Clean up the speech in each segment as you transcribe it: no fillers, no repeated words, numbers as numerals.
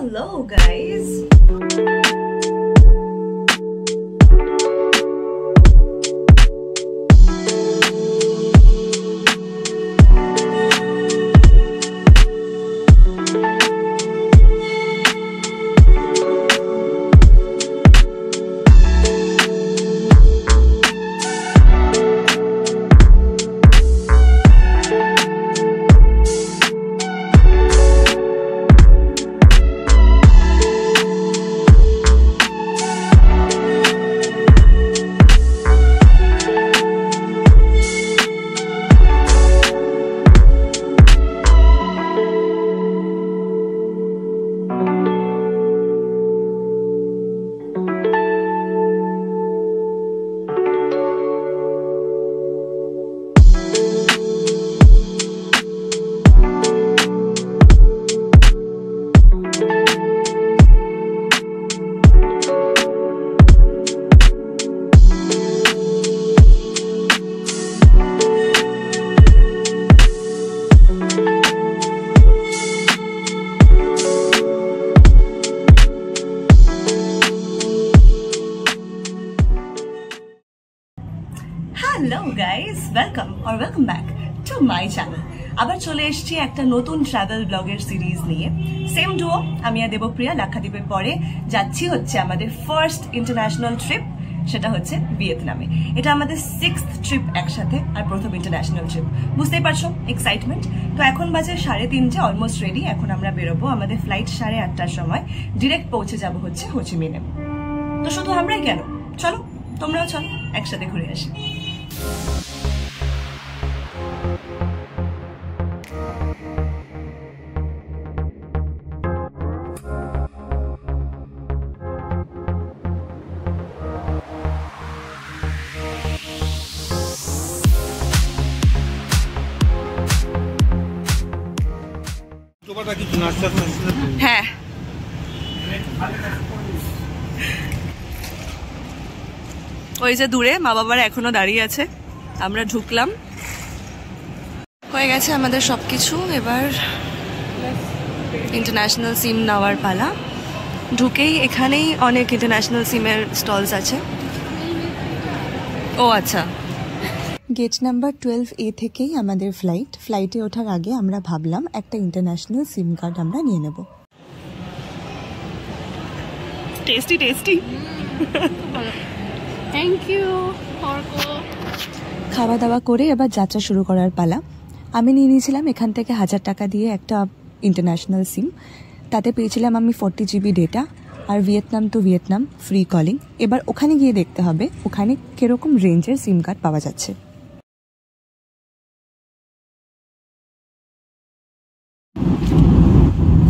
Hello guys! Hello guys, welcome back to my channel. আবার চলে এসেছি একটা নতুন ট্রাভেল ব্লগের সিরিজ নিয়ে। সেম ডুও, আমি আর দেবপ্রিয়া লাক্ষাদ্বীপের পরে যাচ্ছি হচ্ছে আমাদের ফার্স্ট ইন্টারন্যাশনাল ট্রিপ, সেটা হচ্ছে ভিয়েতনামে। এটা আমাদের 6th ট্রিপ একসাথে আর প্রথম ইন্টারন্যাশনাল ট্রিপ। বুঝতেই পারছো এক্সাইটমেন্ট। তো এখন বাজে 3:30, অলমোস্ট রেডি। এখন আমরা বেরোবো। আমাদের ফ্লাইট 8:30টার সময়, ডিরেক্ট পৌঁছে যাব হচ্ছে হোচিমিনে। তো শুধু আমরাই কেন, চলো তোমরাও চলো একসাথে ঘুরে আসি। হ্যাঁ, ওই যে দূরে মা বাবারা এখনো দাঁড়িয়ে আছে। আমরা ঢুকলাম, হয়ে গেছে আমাদের সবকিছু। এবার ইন্টারন্যাশনাল সিম নেওয়ার পালা। ঢুকেই এখানেই অনেক ইন্টারন্যাশনাল সিমের স্টলস আছে। ও আচ্ছা, গেট নাম্বার 12A থেকেই আমাদের ফ্লাইটে ওঠার আগে আমরা ভাবলাম একটা ইন্টারন্যাশনাল সিম কার্ড আমরা নিয়ে নেব। Tasty tasty, thank you. খাওয়া দাওয়া করে এবার যাত্রা শুরু করার পালা। আমি নিয়ে নিয়েছিলাম এখান থেকে 1000 টাকা দিয়ে একটা ইন্টারন্যাশনাল সিম। তাতে পেয়েছিলাম আমি 40 GB ডেটা আর Vietnam to Vietnam free calling. এবার ওখানে গিয়ে দেখতে হবে ওখানে কিরকম রেঞ্জের সিম কার্ড পাওয়া যাচ্ছে।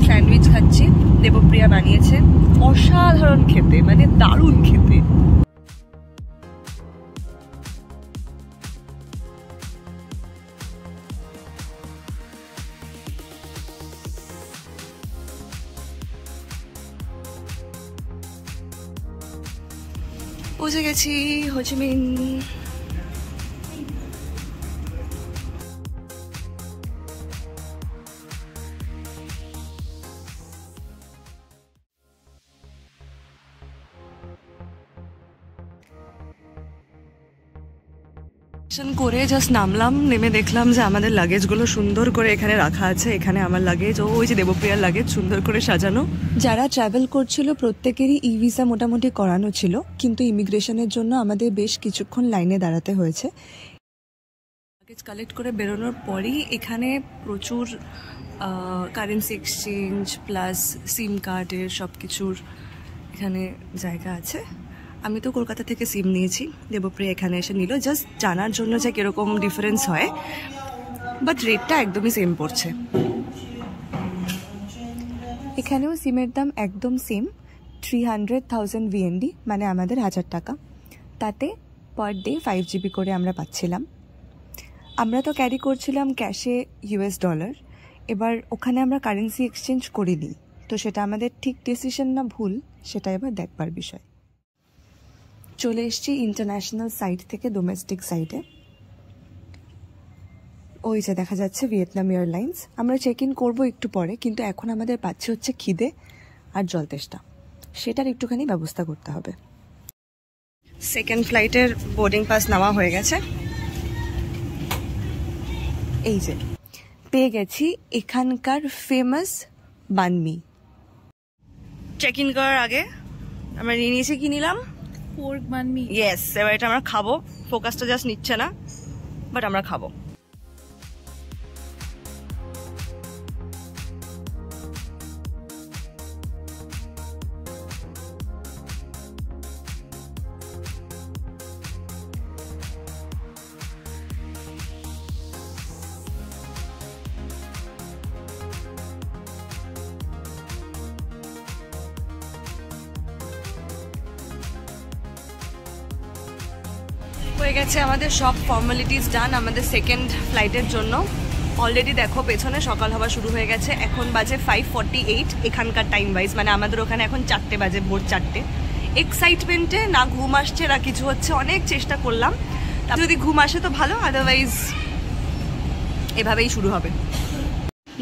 স্যান্ডউইচ খাচ্ছি, দেবপ্রিয়া বানিয়েছে। অসাধারণ খেতে, মানে দারুণ খেতে। পৌঁছে গেছি হোচিমিন। করে জাস্ট নামলাম, নেমে দেখলাম যে আমাদের লাগেজগুলো সুন্দর করে এখানে রাখা আছে। এখানে আমার লাগেজ, ওই যে দেবপ্রিয়ার লাগেজ সুন্দর করে সাজানো। যারা ট্রাভেল করছিল প্রত্যেকেরই ই ভিসা মোটামুটি করানো ছিল, কিন্তু ইমিগ্রেশনের জন্য আমাদের বেশ কিছুক্ষণ লাইনে দাঁড়াতে হয়েছে। লাগেজ কালেক্ট করে বেরোনোর পরই এখানে প্রচুর কারেন্সি এক্সচেঞ্জ প্লাস সিম কার্ডের সব কিছুর এখানে জায়গা আছে। আমি তো কলকাতা থেকে সিম নিয়েছি, দেবপ্রিয়া এখানে এসে নিল জাস্ট জানার জন্য যে কীরকম ডিফারেন্স হয়, বাট রেটটা একদমই সেম পড়ছে। এখানেও সিমের দাম একদম সেম, 300,000 VND, মানে আমাদের 1000 টাকা। তাতে পার ডে 5 GB করে আমরা পাচ্ছিলাম। আমরা তো ক্যারি করছিলাম ক্যাশে $। এবার ওখানে আমরা কারেন্সি এক্সচেঞ্জ করিনি, তো সেটা আমাদের ঠিক ডিসিশন না ভুল সেটা এবার দেখবার বিষয়। চলে এসেছি ইন্টারন্যাশনাল সাইট থেকে ডোমেস্টিক সাইটে। ওই যে দেখা যাচ্ছে ভিয়েতনাম এয়ারলাইন্স। আমরা চেক ইন করবো একটু পরে, কিন্তু এখন আমাদের পাচ্ছে হচ্ছে খিদে। আর জল তেষ্টা, সেটার একটুখানি ব্যবস্থা করতে হবে। সেকেন্ড ফ্লাইটের বোর্ডিং পাস নেওয়া হয়ে গেছে। এই যে পেয়ে গেছি এখানকার ফেমাস বানমি। চেক ইন করার আগে আমরা নিয়ে নিয়েছি, কি নিলাম? পোর্ক বানমি। ইয়েস, এবার এটা আমরা খাবো। ফোকাসটা জাস্ট নিচ্ছে না, বাট আমরা খাবো। হয়ে গেছে আমাদের সব ফর্মালিটিস ডান আমাদের সেকেন্ড ফ্লাইটের জন্য। অলরেডি দেখো পেছনে সকাল হওয়া শুরু হয়ে গেছে। এখন বাজে 5:48 এখানকার টাইম ওয়াইজ, মানে আমাদের ওখানে এখন 4টে বাজে, ভোর 4টে। এক্সাইটমেন্টে না ঘুম আসছে না কিছু হচ্ছে, অনেক চেষ্টা করলাম। যদি ঘুম আসে তো ভালো, আদারওয়াইজ এভাবেই শুরু হবে।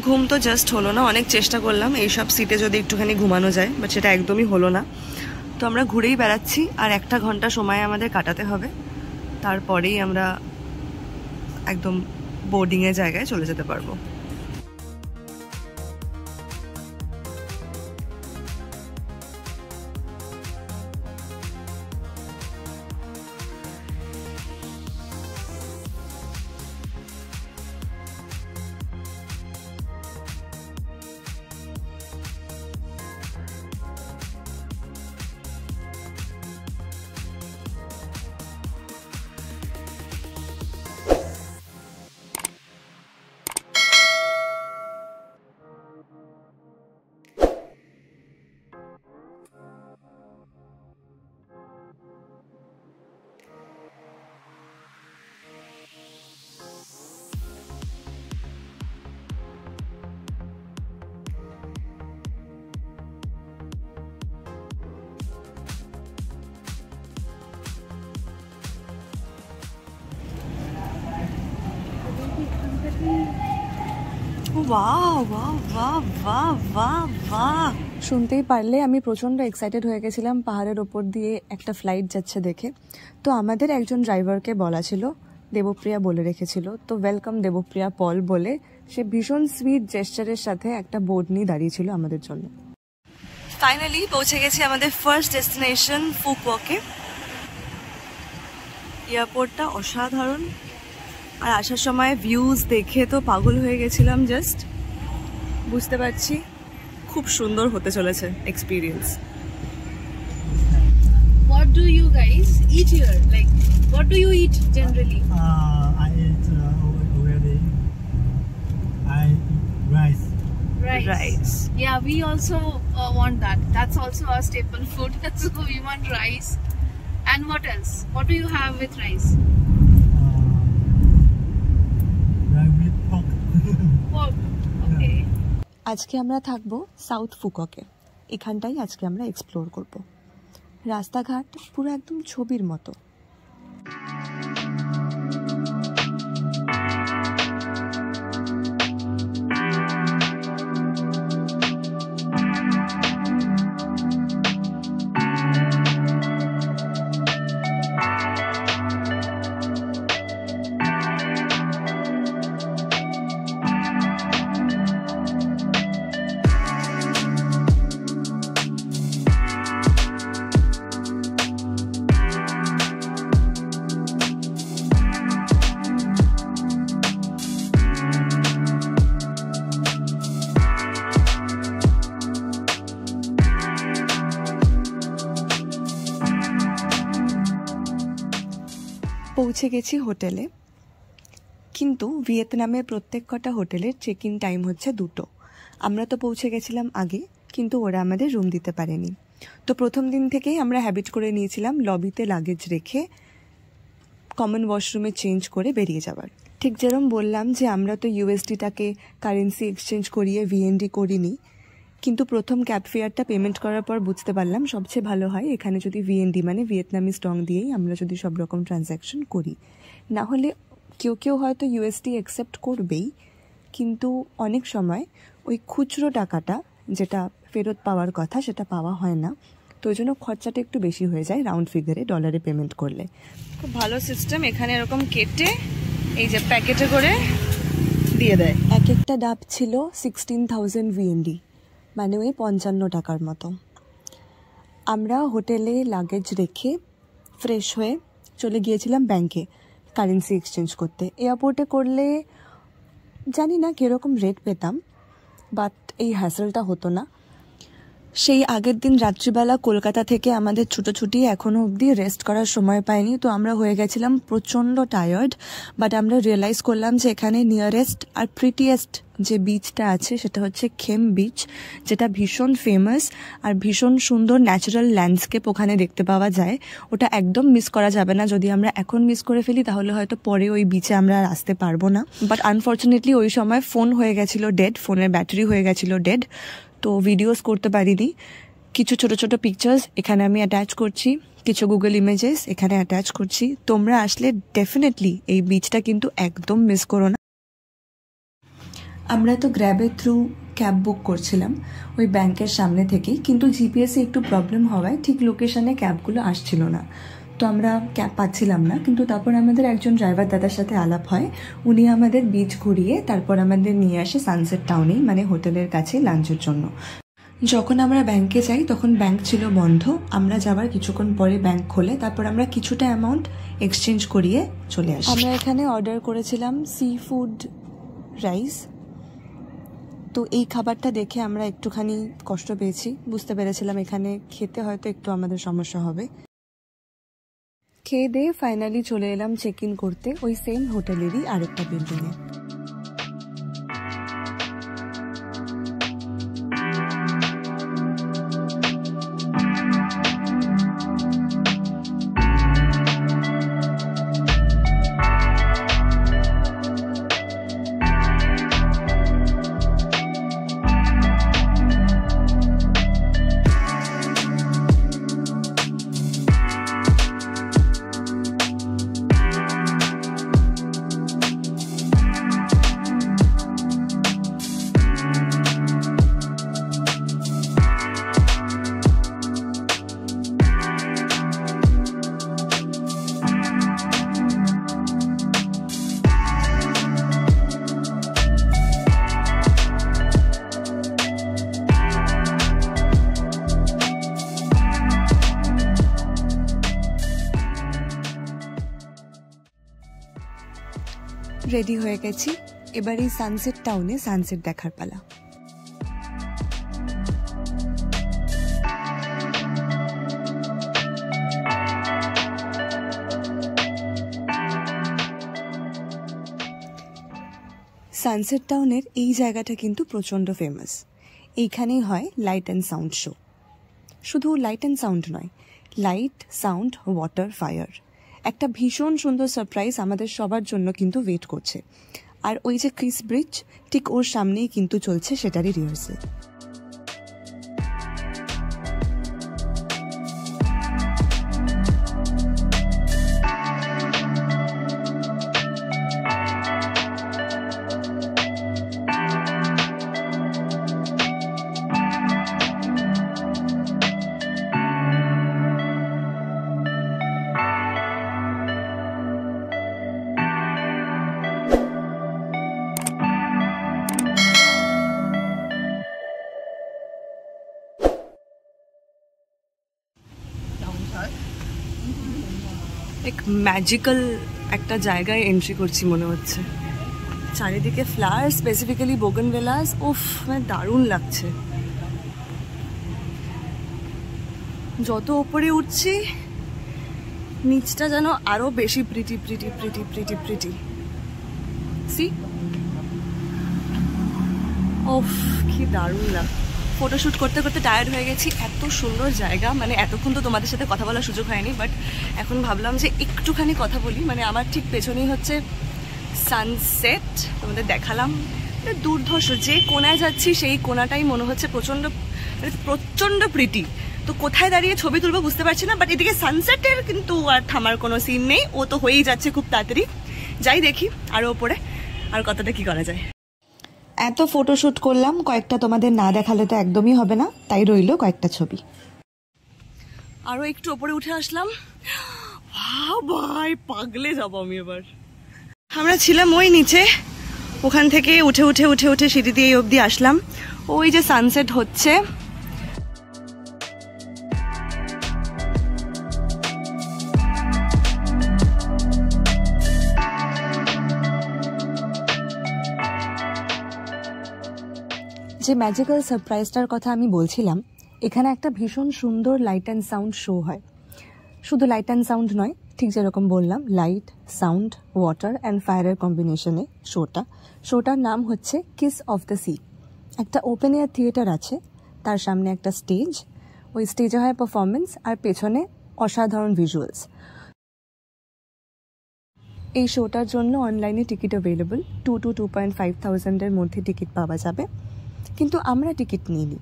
ঘুম তো জাস্ট হলো না, অনেক চেষ্টা করলাম এইসব সিটে যদি একটুখানি ঘুমানো যায়, বাট সেটা একদমই হলো না। তো আমরা ঘুরেই বেড়াচ্ছি, আর 1 ঘন্টা সময় আমাদের কাটাতে হবে, তারপরেই আমরা একদম বোর্ডিংয়ের জায়গায় চলে যেতে পারবো। শুনতেই পারলে আমি প্রচণ্ড এক্সাইটেড হয়ে গেছিলাম পাহাড়ের ওপর দিয়ে একটা ফ্লাইট যাচ্ছে দেখে। তো আমাদের একজন ড্রাইভারকে বলা ছিল, দেবপ্রিয়া বলে রেখেছিল, তো ওয়েলকাম দেবপ্রিয়া পল বলে সে ভীষণ সুইট জেস্টারের সাথে একটা বোর্ড নিয়ে দাঁড়িয়েছিল আমাদের জন্য। ফাইনালি পৌঁছে গেছি আমাদের ফার্স্ট ডেস্টিনেশন ফুকুওকে। এয়ারপোর্টটা অসাধারণ, আর আসার সময় ভিউজ দেখে তো পাগল হয়ে গেছিলাম। জাস্ট বুঝতে পারছি খুব সুন্দর হতে চলেছে experience. What do you guys eat here? Like, what do you eat generally? I eat already. I eat rice. Rice. Yeah, we also want that. That's also our staple food. So we want rice. And what else? What do you have with rice? Rice with pork. Pork. Okay. আজকে আমরা থাকবো south ফুকুওকে। এখানটাই আজকে আমরা explore করব। রাস্তাঘাট পুরো একদম ছবির মতো। পৌঁছে গেছি হোটেলে, কিন্তু ভিয়েতনামের প্রত্যেক কটা হোটেলের চেক ইন টাইম হচ্ছে 2টো। আমরা তো পৌঁছে গেছিলাম আগে, কিন্তু ওরা আমাদের রুম দিতে পারেনি। তো প্রথম দিন থেকেই আমরা হ্যাবিট করে নিয়েছিলাম লবিতে লাগেজ রেখে কমন ওয়াশরুমে চেঞ্জ করে বেরিয়ে যাওয়ার। ঠিক যেরকম বললাম যে আমরা তো ইউএসডিটাকে কারেন্সি এক্সচেঞ্জ করিয়ে ভিএনডি করিনি, কিন্তু প্রথম ক্যাব ফেয়ারটা পেমেন্ট করার পর বুঝতে পারলাম সবচেয়ে ভালো হয় এখানে যদি ভিএনডি মানে ভিয়েতনামি স্টং দিয়েই আমরা যদি সব রকম ট্রানজ্যাকশন করি। না হলে কেউ কেউ হয়তো ইউএসডি অ্যাকসেপ্ট করবেই, কিন্তু অনেক সময় ওই খুচরো টাকাটা যেটা ফেরত পাওয়ার কথা সেটা পাওয়া হয় না, তো ওই জন্য খরচাটা একটু বেশি হয়ে যায় রাউন্ড ফিগারে ডলারে পেমেন্ট করলে। খুব ভালো সিস্টেম, এখানে এরকম কেটে এই যে প্যাকেটে করে দিয়ে দেয়। এক একটা ডাব ছিল 16,000 VND, মানে ওই 55 টাকার মতো। আমরা হোটেলে লাগেজ রেখে ফ্রেশ হয়ে চলে গিয়েছিলাম ব্যাংকে কারেন্সি এক্সচেঞ্জ করতে। এয়ারপোর্টে করলে জানি না কীরকম রেট পেতাম, বাট এই হ্যাসেলটা হতো না। সেই আগের দিন রাত্রিবেলা কলকাতা থেকে আমাদের ছুটোছুটি এখনও অবধি রেস্ট করার সময় পাইনি, তো আমরা হয়ে গেছিলাম প্রচণ্ড টায়ার্ড। বাট আমরা রিয়েলাইজ করলাম যে এখানে নিয়ারেস্ট আর প্রিটিয়েস্ট যে বিচটা আছে সেটা হচ্ছে খেম বিচ, যেটা ভীষণ ফেমাস আর ভীষণ সুন্দর ন্যাচারাল ল্যান্ডস্কেপ ওখানে দেখতে পাওয়া যায়। ওটা একদম মিস করা যাবে না। যদি আমরা এখন মিস করে ফেলি তাহলে হয়তো পরে ওই বিচে আমরা আর আসতে পারবো না। বাট আনফর্চুনেটলি ওই সময় ফোন হয়ে গেছিলো ডেড, ফোনের ব্যাটারি হয়ে গেছিলো ডেড, তো ভিডিওস করতে পারিনি। কিছু ছোট ছোট পিকচার্স এখানে আমি অ্যাটাচ করছি, কিছু গুগল ইমেজেস এখানে অ্যাটাচ করছি। তোমরা আসলে ডেফিনেটলি এই বিচটা কিন্তু একদম মিস করো না। আমরা তো গ্র্যাবের থ্রু ক্যাব বুক করছিলাম ওই ব্যাংকের সামনে থেকেই, কিন্তু জিপিএসে একটু প্রবলেম হওয়ায় ঠিক লোকেশনে ক্যাবগুলো আসছিল না, তো আমরা ক্যাব পাচ্ছিলাম না। কিন্তু তারপর আমাদের একজন ড্রাইভার দাদার সাথে আলাপ হয়, উনি আমাদের বিচ ঘুরিয়ে তারপর আমাদের নিয়ে আসে সানসেট টাউনেই, মানে হোটেলের কাছে লাঞ্চের জন্য। যখন আমরা ব্যাংকে যাই তখন ব্যাংক ছিল বন্ধ। আমরা যাওয়ার কিছুক্ষণ পরে ব্যাংক খোলে, তারপর আমরা কিছুটা অ্যামাউন্ট এক্সচেঞ্জ করিয়ে চলে আসি। আমরা এখানে অর্ডার করেছিলাম সি ফুড রাইস, তো এই খাবারটা দেখে আমরা একটুখানি কষ্ট পেয়েছি, বুঝতে পেরেছিলাম এখানে খেতে হয়তো একটু আমাদের সমস্যা হবে। খেয়ে দিয়ে ফাইনালি চলে এলাম চেক ইন করতে ওই সেম হোটেলেরই আরেকটা বিল্ডিংয়ে। রেডি হয়ে গেছি, এবার এই সানসেট টাউনে সানসেট দেখার পালা। সানসেট টাউনের এই জায়গাটা কিন্তু প্রচণ্ড ফেমাস। এইখানেই হয় লাইট অ্যান্ড সাউন্ড শো। শুধু লাইট অ্যান্ড সাউন্ড নয়, লাইট, সাউন্ড, ওয়াটার, ফায়ার। একটা ভীষণ সুন্দর সারপ্রাইজ আমাদের সবার জন্য কিন্তু ওয়েট করছে। আর ওই যে ক্রিস ব্রিজ, ঠিক ওর সামনেই কিন্তু চলছে সেটারই রিহার্সেল। এক ম্যাজিক্যাল একটা জায়গায় এন্ট্রি করছি মনে হচ্ছে। চারিদিকে ফ্লাওয়ার, স্পেসিফিক্যালি বোগেনভেলাস, উফ মানে দারুণ লাগছে। যত ওপরে উঠছি নিচটা যেন আরো বেশি pretty pretty pretty pretty pretty. See, উফ কি দারুণ লাগছে। ফটোশ্যুট করতে করতে টায়ার্ড হয়ে গেছি। এত সুন্দর জায়গা, মানে এতক্ষণ তো তোমাদের সাথে কথা বলার সুযোগ হয়নি, বাট এখন ভাবলাম যে একটুখানি কথা বলি। মানে আমার ঠিক পেছনেই হচ্ছে সানসেট, তোমাদের দেখালাম। দুর্ধর্ষ, যে কোনায় যাচ্ছি সেই কোনাটাই মনে হচ্ছে প্রচণ্ড মানে প্রচণ্ড প্রিটি। তো কোথায় দাঁড়িয়ে ছবি তুলবো বুঝতে পারছি না, বাট এদিকে সানসেটের কিন্তু আর থামার কোনো সিন নেই, ও তো হয়েই যাচ্ছে খুব তাড়াতাড়ি। যাই দেখি আরও ওপরে আর কতটা কি করা যায়। এত ফটোশুট করলাম, কয়েকটা তোমাদের না দেখালে তো একদমই হবে না, তাই রইল কয়েকটা ছবি। আরো একটু উপরে উঠে আসলাম। ভাই পাগলে যাবো আমি এবার। আমরা ছিলাম ওই নিচে, ওখান থেকে উঠে উঠে উঠে উঠে সিঁড়ি দিয়ে অবধি আসলাম। ওই যে সানসেট হচ্ছে, যে ম্যাজিক্যাল সারপ্রাইজটার কথা আমি বলছিলাম, এখানে একটা ভীষণ সুন্দর লাইট অ্যান্ড সাউন্ড শো হয়। শুধু লাইট অ্যান্ড সাউন্ড নয়, ঠিক যেরকম বললাম, লাইট, সাউন্ড, ওয়াটার অ্যান্ড ফায়ারের কম্বিনেশনে শোটার নাম হচ্ছে কিস অফ দ্য সি। একটা ওপেন এয়ার থিয়েটার আছে, তার সামনে একটা স্টেজ, ওই স্টেজে হয় পারফরমেন্স, আর পেছনে অসাধারণ ভিজুয়ালস। এই শোটার জন্য অনলাইনে টিকিট অ্যাভেলেবল, 2 to 2.5 থাউজেন্ডের মধ্যে টিকিট পাওয়া যাবে। কিন্তু আমরা টিকিট নিইনি।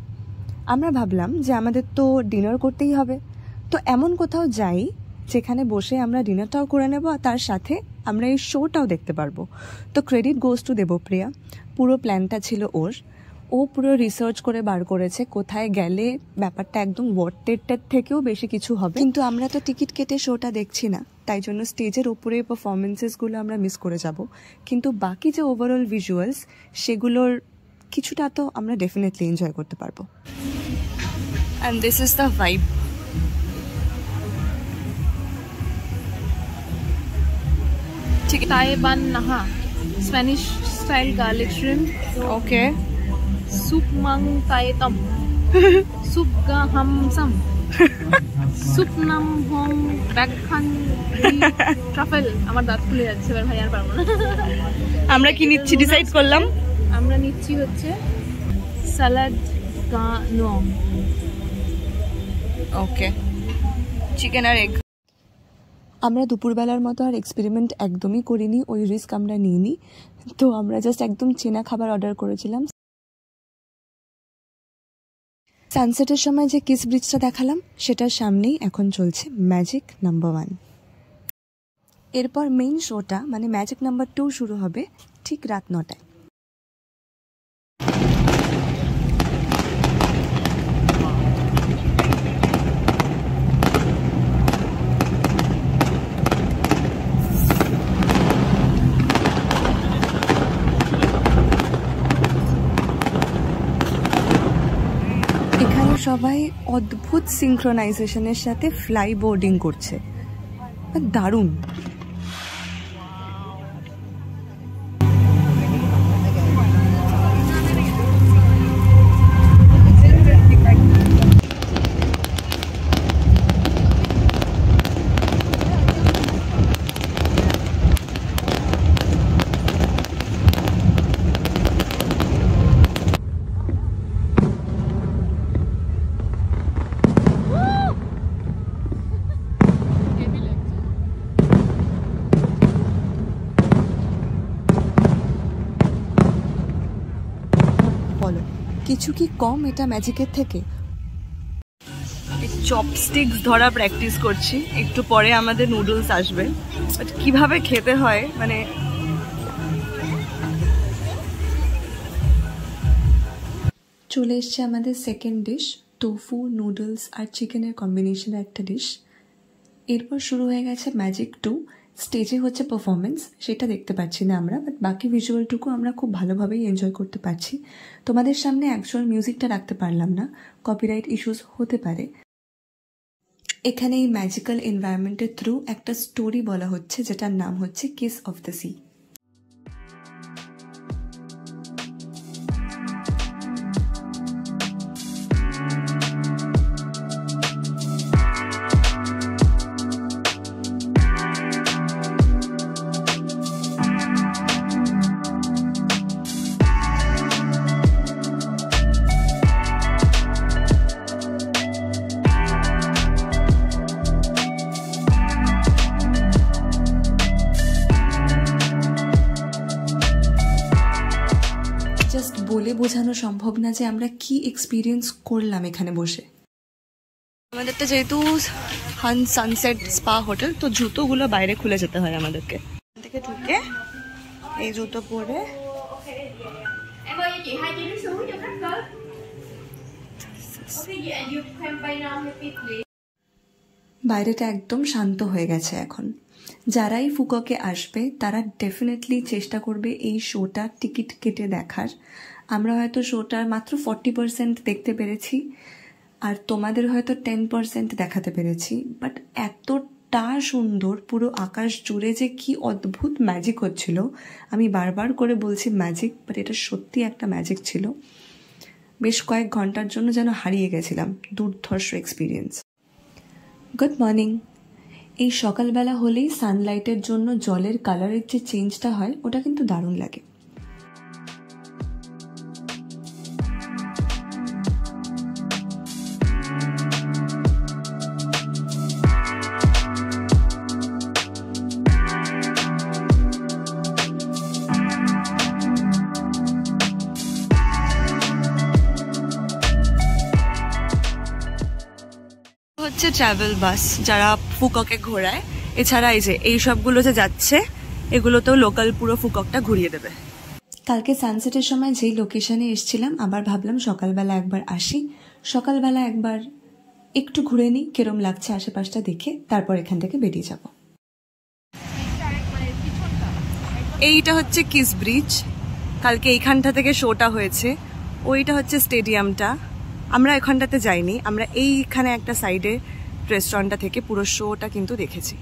আমরা ভাবলাম যে আমাদের তো ডিনার করতেই হবে, তো এমন কোথাও যাই যেখানে বসে আমরা ডিনারটাও করে নেব আর তার সাথে আমরা এই শোটাও দেখতে পারবো। তো ক্রেডিট গোজ টু দেবপ্রিয়া, পুরো প্ল্যানটা ছিল ওর। ও পুরো রিসার্চ করে বার করেছে কোথায় গেলে ব্যাপারটা একদম ওয়ার্টেডের থেকেও বেশি কিছু হবে। কিন্তু আমরা তো টিকিট কেটে শোটা দেখছি না, তাই জন্য স্টেজের ওপরে পারফরমেন্সেসগুলো আমরা মিস করে যাব, কিন্তু বাকি যে ওভারঅল ভিজুয়ালস সেগুলোর কিছুটা তো আমরা ডেফিনেটলি এনজয় করতে পারবো। and this is the vibe. Thai ban naha, Spanish style garlic shrimp. Okay. Soup mang Thai tam. Soup ga ham sam. Soup nam hong bakhan truffle. আমার দাঁত খুলে যাচ্ছে, এবার ভাই আর পারবো না। আমরা কি নিচ্ছি ডিসাইড করলাম। আমরা নিচ্ছি হচ্ছে সালাদ গা নং। ওকে, চিকেন আর এগ। আমরা দুপুরবেলার মতো আর এক্সপেরিমেন্ট একদমই করিনি, ওই রিস্ক আমরা নিইনি। তো আমরা জাস্ট একদম চেনা খাবার অর্ডার করেছিলাম। সানসেটের সময় যে কিস ব্রিজটা দেখালাম সেটার সামনেই এখন চলছে ম্যাজিক নাম্বার 1। এরপর মেইন শোটা মানে ম্যাজিক নাম্বার 2 শুরু হবে ঠিক রাত 9টায়। সবাই অদ্ভুত সিনক্রোনাইজেশনের সাথে ফ্লাই বোর্ডিং করছে, দারুণ। কিছু কি কম এটা ম্যাজিকের থেকে? চপস্টিক্স ধরা প্র্যাকটিস করছি, একটু পরে আমাদের নুডলস আসবে, বাট কিভাবে খেতে হয় মানে চলে এসছে আমাদের সেকেন্ড ডিশ, টোফু নুডলস আর চিকেনের কম্বিনেশনের একটা ডিশ। এরপর শুরু হয়ে গেছে ম্যাজিক 2। স্টেজে হচ্ছে পারফরমেন্স, সেটা দেখতে পাচ্ছি না আমরা, বাট বাকি ভিজুয়ালটুকু আমরা খুব ভালোভাবেই এনজয় করতে পারছি। তোমাদের সামনে অ্যাকচুয়াল মিউজিকটা রাখতে পারলাম না, কপিরাইট ইস্যুস হতে পারে। এখানে এই ম্যাজিক্যাল এনভায়রনমেন্টের থ্রু একটা স্টোরি বলা হচ্ছে, যেটার নাম হচ্ছে কিস অফ দ্য সি। বলে বোঝানো সম্ভব না যে আমরা কি এক্সপিরিয়েন্স করলাম এখানে বসে। আমাদেরটা যেহেতু সানসেট স্পা হোটেল, তো জুতোগুলো বাইরে খুলে যেতে হয় আমাদেরকে। থেকে ঢুকে এই জুতো পরে Em ơi cho chị 2 chén nước suối cho khách tới. Okay, yeah, you can buy now happy please. বাইরেটা একদম শান্ত হয়ে গেছে এখন। যারাই ফুককে আসবে তারা ডেফিনেটলি চেষ্টা করবে এই শোটা টিকিট কেটে দেখার। আমরা হয়তো শোটার মাত্র 40% দেখতে পেরেছি, আর তোমাদের হয়তো 10% দেখাতে পেরেছি, বাট এতটা সুন্দর পুরো আকাশ জুড়ে যে কি অদ্ভুত ম্যাজিক হচ্ছিল। আমি বারবার করে বলছি ম্যাজিক, বাট এটা সত্যি একটা ম্যাজিক ছিল। বেশ কয়েক ঘন্টার জন্য যেন হারিয়ে গেছিলাম। দুর্ধর্ষ এক্সপিরিয়েন্স। Good morning. এই সকালবেলা হলেই সানলাইটের জন্য জলের কালারের যে চেঞ্জটা হয় ওটা কিন্তু দারুণ লাগে। হচ্ছে ট্রাভেল বাস যারা ফুককে ঘোরায়। এছাড়া এই যে এই সবগুলো যে যাচ্ছে এগুলোতেও লোকাল পুরো ফুককটা ঘুরিয়ে দেবে। কালকে সানসেটের সময় যেই লোকেশনে এসেছিলাম আবার ভাবলাম সকালবেলা একবার আসি, সকালবেলা একবার একটু ঘুরে নিই কিরম লাগছে আশেপাশটা দেখে, তারপর এখান থেকে বেরিয়ে যাব। এইটা হচ্ছে কিস ব্রিজ। কালকে এইখানটা থেকে শোটা হয়েছে। ওইটা হচ্ছে স্টেডিয়ামটা। আমরা এখানটাতে যাইনি, আমরা এইখানে একটা সাইডে রেস্টুরেন্টটা থেকে পুরো শোটা কিন্তু দেখেছি।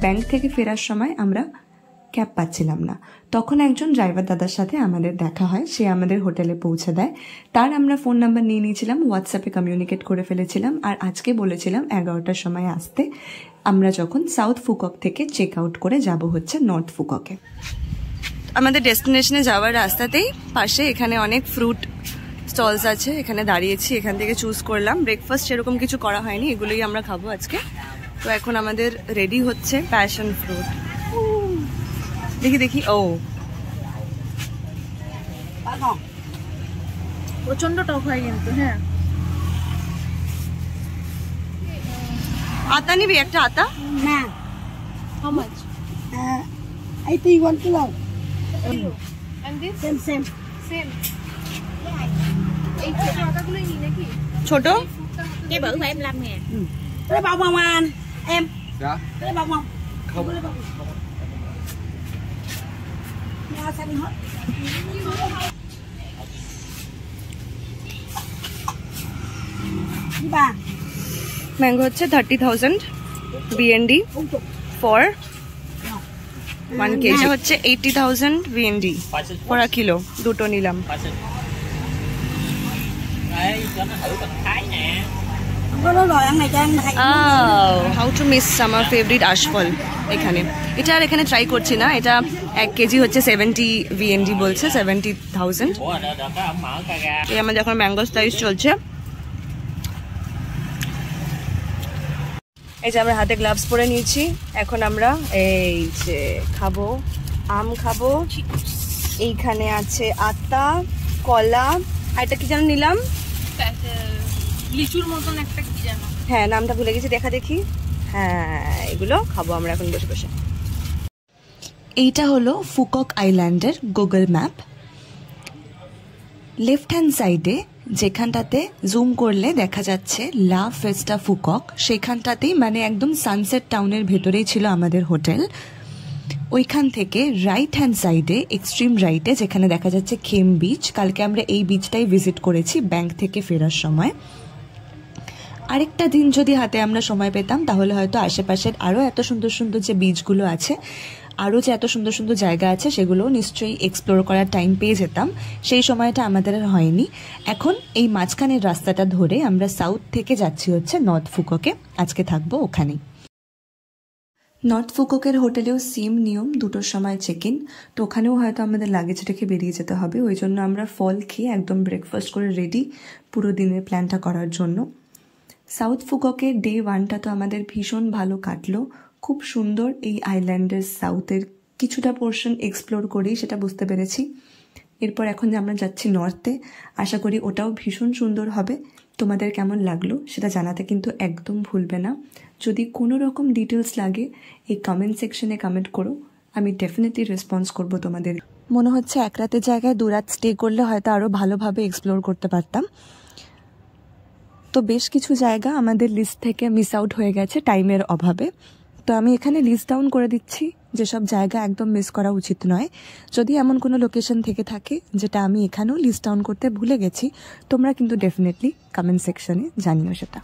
ব্যাংক থেকে ফেরার সময় আমরা ক্যাব পাচ্ছিলাম না, তখন একজন ড্রাইভার দাদার সাথে আমাদের দেখা হয়। সে আমাদের হোটেলে পৌঁছে দেয়। তার আমরা ফোন নাম্বার নিয়ে নিয়েছিলাম, হোয়াটসঅ্যাপে কমিউনিকেট করে ফেলেছিলাম, আর আজকে বলেছিলাম 11টার সময় আসতে। আমরা যখন সাউথ ফুকক থেকে চেক আউট করে যাব হচ্ছে নর্থ ফুককে। আমাদের ডেস্টিনেশনে যাওয়ার রাস্তাতেই পাশে এখানে অনেক ফ্রুট স্টলস আছে, এখানে দাঁড়িয়েছি, এখান থেকে চুজ করলাম। ব্রেকফাস্ট সেরকম কিছু করা হয়নি, এগুলোই আমরা খাবো আজকে। তো এখন আমাদের রেডি হচ্ছে প্যাশন ফ্রুট। দেখি দেখি, ও প্রচন্ড টক হয় কিন্তু। হ্যাঁ, আতা নিবি একটা? আতা না। How much? 81 kilo. And this Same. same. এই ছোট আটাগুলোই নি নাকি? ছোট Cái bự của em 5.000. Lấy bông không anh? Em. Dạ. Lấy bông không? Không. Lấy bông. Nha sao đi hết. Đi bà. Mango হচ্ছে 30,000 BND ফর 1 কেজি, হচ্ছে 80,000 BND for a kilo. দুটো নিলাম। Có đó rồi ăn này cho anh thầy. How to miss আমার favourite আশফল এখানে। এটা আর এখানে try করছি না। এটা 1 কেজি হচ্ছে 70 BND বলছে, 70,000। এই আমাদের এখন ম্যাঙ্গো স্লাইস চলছে। এই যে আমরা হাতে গ্লাভস পরে নিয়েছি। এখন আমরা এই যে খাবো, আম খাবো। এইখানে আছে আতা, কলা, আর এটা কি যেন নিলাম, লিচুর মতন একটা কি জানো? হ্যাঁ নামটা ভুলে গেছি, দেখা দেখি। হ্যাঁ এগুলো খাবো আমরা এখন বসে বসে। এইটা হলো ফুকক আইল্যান্ডের গুগল ম্যাপ। লেফট হ্যান্ড সাইডে যেখানটাতে জুম করলে দেখা যাচ্ছে লা ফেস্টা ফুকক, সেখানটাতেই মানে একদম সানসেট টাউনের ভেতরেই ছিল আমাদের হোটেল। ওইখান থেকে রাইট হ্যান্ড সাইডে, এক্সট্রিম রাইটে, যেখানে দেখা যাচ্ছে খেম বিচ। কালকে আমরা এই বিচটাই ভিজিট করেছি ব্যাংক থেকে ফেরার সময়। আরেকটা দিন যদি হাতে আমরা সময় পেতাম তাহলে হয়তো আশেপাশের আরও এত সুন্দর সুন্দর যে বিচগুলো আছে আরও যে এত সুন্দর সুন্দর জায়গা আছে সেগুলো নিশ্চয়ই এক্সপ্লোর করার টাইম পেয়ে যেতাম, সেই সময়টা আমাদের আর হয়নি। এখন এই মাঝখানের রাস্তাটা ধরে আমরা সাউথ থেকে যাচ্ছি হচ্ছে নর্থ ফুকোকে, আজকে থাকবো ওখানেই। নর্থ ফুকোকের হোটেলেও সেম নিয়ম, 2টোর সময় চেক ইন, তো ওখানেও হয়তো আমাদের লাগেজ রেখে বেরিয়ে যেতে হবে। ওই জন্য আমরা ফল খেয়ে একদম ব্রেকফাস্ট করে রেডি পুরো দিনের প্ল্যানটা করার জন্য। সাউথ ফুকোকের ডে 1টা তো আমাদের ভীষণ ভালো কাটলো, খুব সুন্দর। এই আইল্যান্ডের সাউথের কিছুটা পোর্শন এক্সপ্লোর করেই সেটা বুঝতে পেরেছি। এরপর এখন যে আমরা যাচ্ছি নর্থে, আশা করি ওটাও ভীষণ সুন্দর হবে। তোমাদের কেমন লাগলো সেটা জানাতে কিন্তু একদম ভুলবে না। যদি কোনো রকম ডিটেলস লাগে এই কমেন্ট সেকশনে কমেন্ট করো, আমি ডেফিনেটলি রেসপন্স করব তোমাদের। মনে হচ্ছে এক রাতের জায়গায় 2 রাত স্টে করলে হয়তো আরও ভালোভাবে এক্সপ্লোর করতে পারতাম। তো বেশ কিছু জায়গা আমাদের লিস্ট থেকে মিস আউট হয়ে গেছে টাইমের অভাবে, তো আমি এখানে লিস্ট ডাউন করে দিচ্ছি যেসব জায়গা একদম মিস করা উচিত নয়। যদি এমন কোনো লোকেশন থেকে থাকে যেটা আমি এখানেও লিস্ট ডাউন করতে ভুলে গেছি, তোমরা কিন্তু ডেফিনেটলি কমেন্ট সেকশনে জানিও সেটা।